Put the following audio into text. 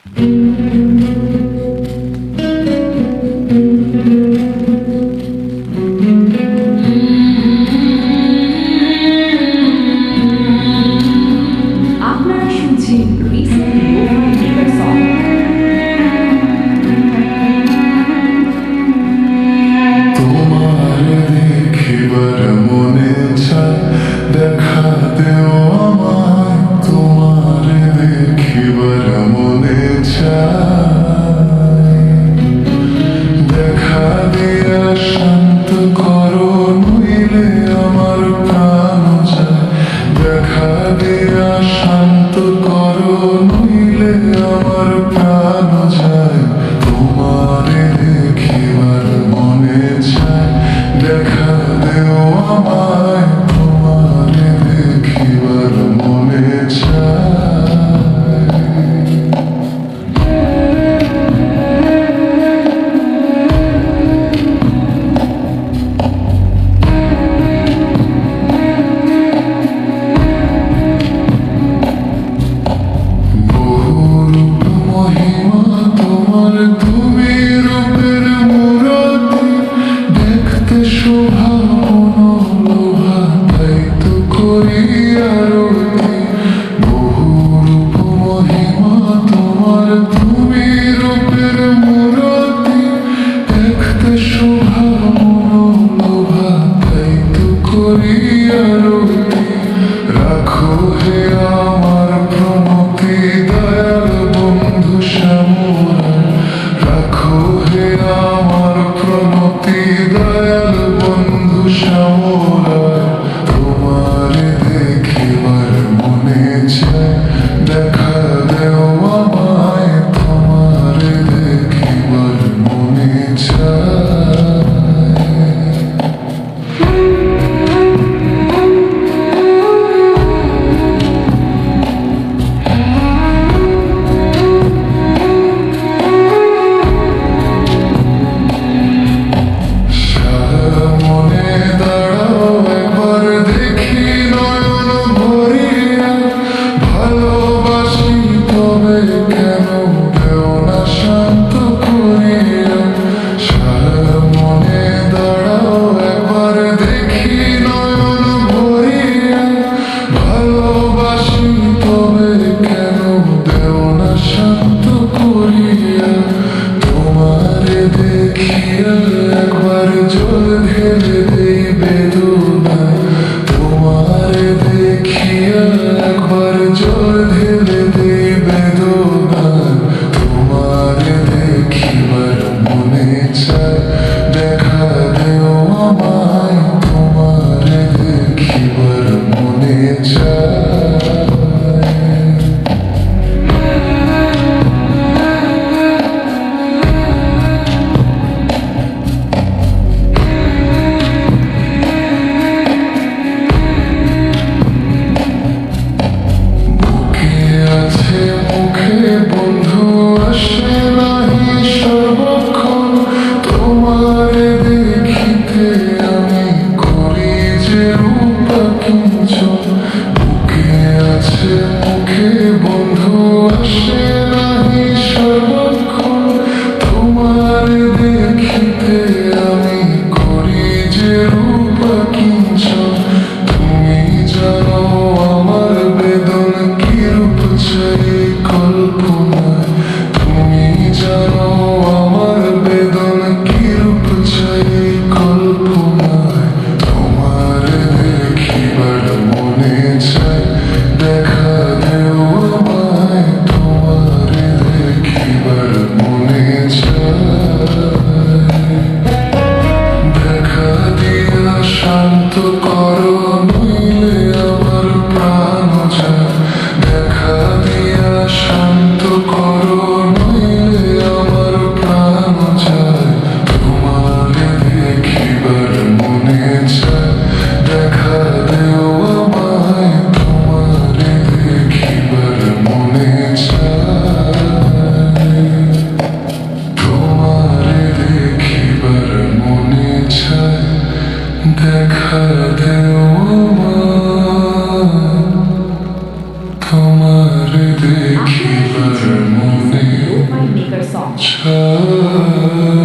আপনারা শুনছেন recent lofi filter song. তোমার দেখিবার মনে চায়, দেখা দেও আমায়। তোমার দেখিবার মনে চায়, দেখা দিয়া শান্ত করো, নইলে আমার প্রাণ যায়। দেখা দিয়া শান্ত করো, নইলে আমার প্রাণ যায়। তোমার দেখিবার মনে চায়, দেখা দেও আমায়। তোমার দেখিবার মনে চায়। বহুরূপ মহিমা তোমার, তুমি রূপের মূরতি। দেখতে শোভা মনোলোভা, তাই তো করি আরতি। বহুরূপ মহিমা তোমার, তুমি রূপের মূরতি। দেখতে শোভা মনোলোভা, তাই তো করি আরতি। রাখো হে আমার প্রণতি, দয়াল বন্ধু শ্যামলাল। রাখো হে আমার প্রণতি, দয়াল বন্ধু শ্যামলাল। তোমার দেখিবার মনে চায়, দেখা দেও আমায়। ছায়